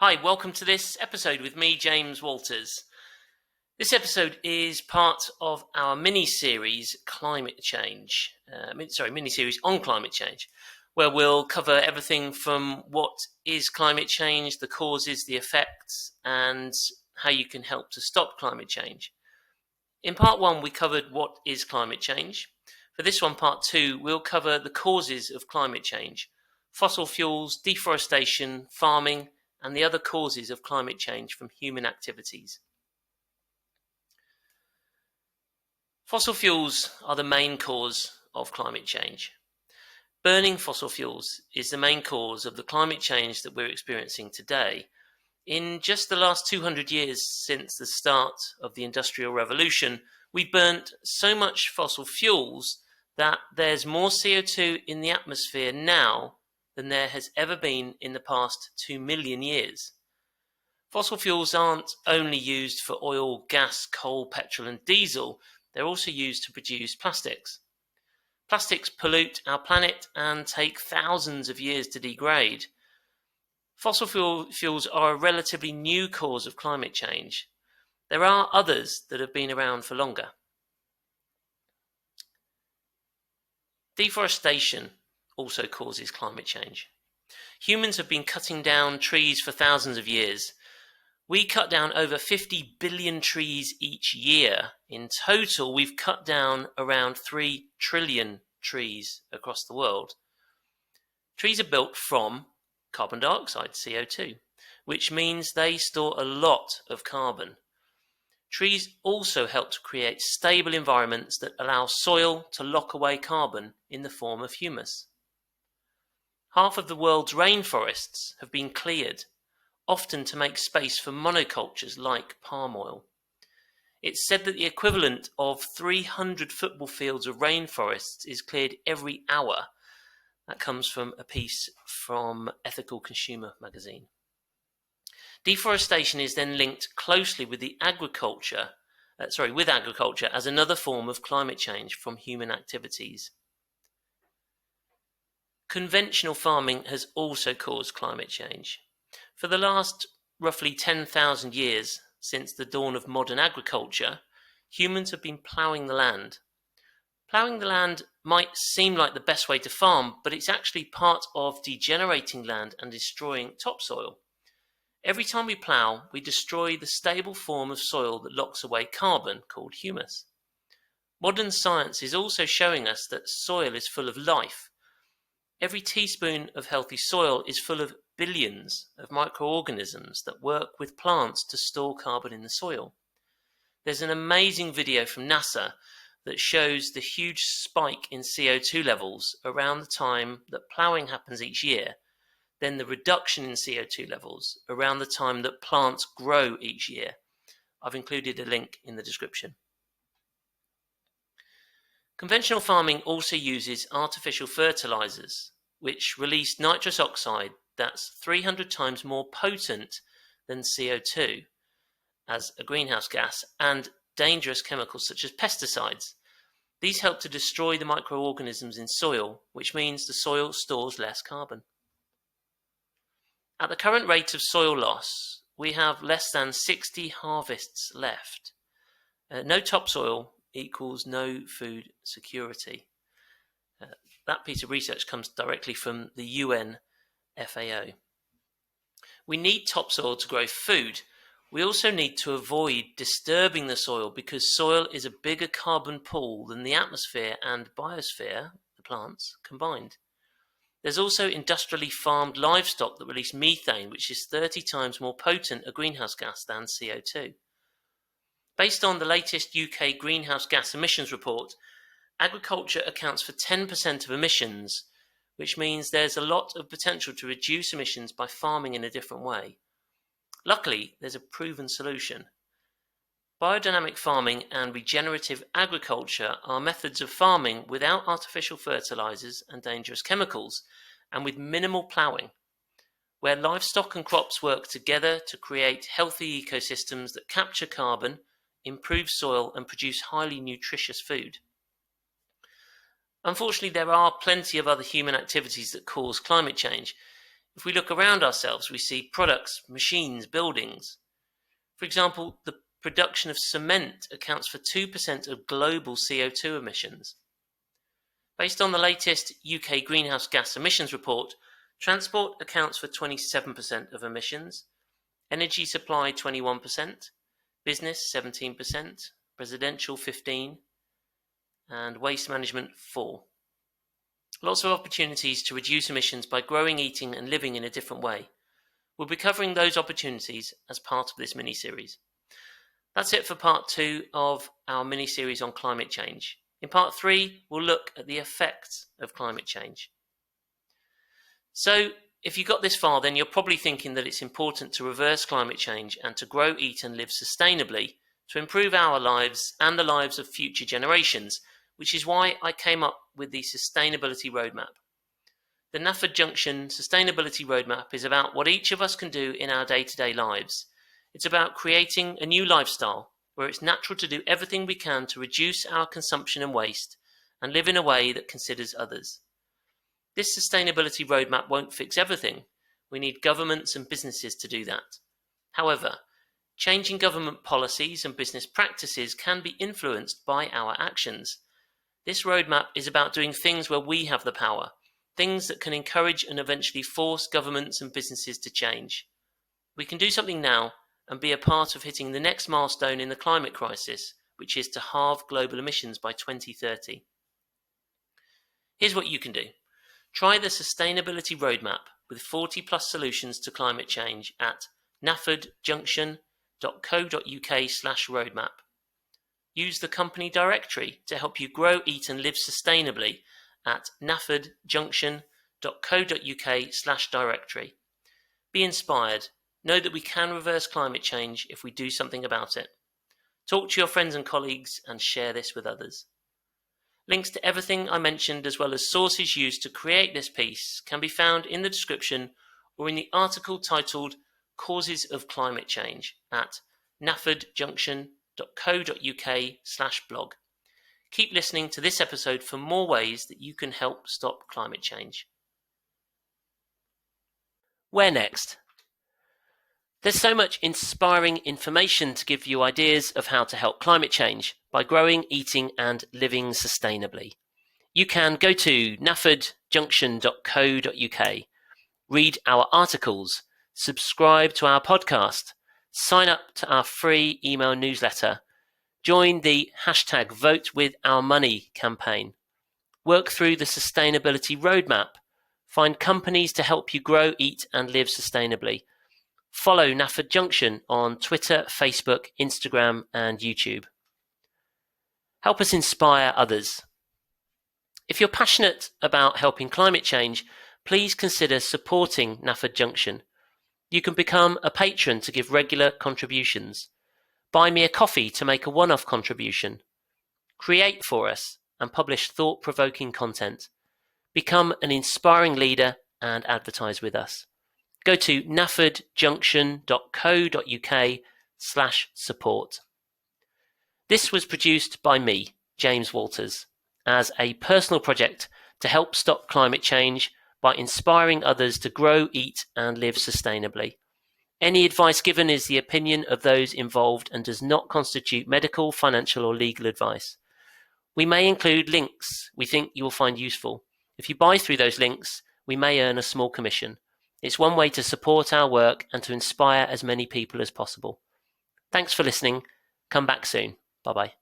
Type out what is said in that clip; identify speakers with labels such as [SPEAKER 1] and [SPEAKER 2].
[SPEAKER 1] Hi, welcome to this episode with me, James Walters. This episode is part of our mini-series mini-series on climate change, where we'll cover everything from what is climate change, the causes, the effects, and how you can help to stop climate change. In part one, we covered what is climate change. For this one, part two, we'll cover the causes of climate change, fossil fuels, deforestation, farming, and the other causes of climate change from human activities. Fossil fuels are the main cause of climate change. Burning fossil fuels is the main cause of the climate change that we're experiencing today. In just the last 200 years since the start of the Industrial Revolution, we've burnt so much fossil fuels that there's more CO2 in the atmosphere now than there has ever been in the past 2 million years. Fossil fuels aren't only used for oil, gas, coal, petrol and diesel, they're also used to produce plastics. Plastics pollute our planet and take thousands of years to degrade. Fossil fuels are a relatively new cause of climate change. There are others that have been around for longer. Deforestation also causes climate change. Humans have been cutting down trees for thousands of years. We cut down over 50 billion trees each year. In total, we've cut down around 3 trillion trees across the world. Trees are built from carbon dioxide, CO2, which means they store a lot of carbon. Trees also help to create stable environments that allow soil to lock away carbon in the form of humus. Half of the world's rainforests have been cleared, often to make space for monocultures like palm oil. It's said that the equivalent of 300 football fields of rainforests is cleared every hour. That comes from a piece from Ethical Consumer magazine. Deforestation is then linked closely with agriculture as another form of climate change from human activities. Conventional farming has also caused climate change. For the last roughly 10,000 years, since the dawn of modern agriculture, humans have been ploughing the land. Ploughing the land might seem like the best way to farm, but it's actually part of degenerating land and destroying topsoil. Every time we plough, we destroy the stable form of soil that locks away carbon, called humus. Modern science is also showing us that soil is full of life. Every teaspoon of healthy soil is full of billions of microorganisms that work with plants to store carbon in the soil. There's an amazing video from NASA that shows the huge spike in CO2 levels around the time that ploughing happens each year, then the reduction in CO2 levels around the time that plants grow each year. I've included a link in the description. Conventional farming also uses artificial fertilizers, which release nitrous oxide that's 300 times more potent than CO2 as a greenhouse gas, and dangerous chemicals such as pesticides. These help to destroy the microorganisms in soil, which means the soil stores less carbon. At the current rate of soil loss, we have less than 60 harvests left. No topsoil equals no food security. That piece of research comes directly from the UN FAO. We need topsoil to grow food. We also need to avoid disturbing the soil because soil is a bigger carbon pool than the atmosphere and biosphere, the plants, combined. There's also industrially farmed livestock that release methane, which is 30 times more potent a greenhouse gas than CO2. Based on the latest UK greenhouse gas emissions report, agriculture accounts for 10% of emissions, which means there's a lot of potential to reduce emissions by farming in a different way. Luckily, there's a proven solution. Biodynamic farming and regenerative agriculture are methods of farming without artificial fertilizers and dangerous chemicals, and with minimal ploughing, where livestock and crops work together to create healthy ecosystems that capture carbon, improve soil, and produce highly nutritious food. Unfortunately, there are plenty of other human activities that cause climate change. If we look around ourselves, we see products, machines, buildings. For example, the production of cement accounts for 2% of global CO2 emissions. Based on the latest UK greenhouse gas emissions report, transport accounts for 27% of emissions, energy supply 21%, business 17%, residential 15%, and waste management 4%. Lots of opportunities to reduce emissions by growing, eating, and living in a different way. We'll be covering those opportunities as part of this mini-series. That's it for part 2 of our mini-series on climate change. In part 3, we'll look at the effects of climate change. So, if you got this far, then you're probably thinking that it's important to reverse climate change and to grow, eat, and live sustainably to improve our lives and the lives of future generations, which is why I came up with the Sustainability Roadmap. The NAFED Junction Sustainability Roadmap is about what each of us can do in our day-to-day lives. It's about creating a new lifestyle where it's natural to do everything we can to reduce our consumption and waste and live in a way that considers others. This Sustainability Roadmap won't fix everything. We need governments and businesses to do that. However, changing government policies and business practices can be influenced by our actions. This roadmap is about doing things where we have the power, things that can encourage and eventually force governments and businesses to change. We can do something now and be a part of hitting the next milestone in the climate crisis, which is to halve global emissions by 2030. Here's what you can do. Try the Sustainability Roadmap with 40 plus solutions to climate change at nafedjunction.co.uk/roadmap. Use the company directory to help you grow, eat and live sustainably at nafedjunction.co.uk/directory. Be inspired. Know that we can reverse climate change if we do something about it. Talk to your friends and colleagues and share this with others. Links to everything I mentioned as well as sources used to create this piece can be found in the description or in the article titled Causes of Climate Change at nafedjunction.co.uk/blog. Keep listening to this episode for more ways that you can help stop climate change. Where next? There's so much inspiring information to give you ideas of how to help climate change by growing, eating and living sustainably. You can go to nafedjunction.co.uk, read our articles, subscribe to our podcast, sign up to our free email newsletter, join the #VoteWithOurMoney campaign, work through the Sustainability Roadmap, find companies to help you grow, eat and live sustainably. Follow NAFED Junction on Twitter, Facebook, Instagram and YouTube. Help us inspire others. If you're passionate about helping climate change, please consider supporting NAFED Junction. You can become a patron to give regular contributions. Buy me a coffee to make a one-off contribution. Create for us and publish thought-provoking content. Become an inspiring leader and advertise with us. Go to nafedjunction.co.uk/support. This was produced by me, James Walters, as a personal project to help stop climate change by inspiring others to grow, eat and live sustainably. Any advice given is the opinion of those involved and does not constitute medical, financial or legal advice. We may include links we think you will find useful. If you buy through those links, we may earn a small commission. It's one way to support our work and to inspire as many people as possible. Thanks for listening. Come back soon. Bye-bye.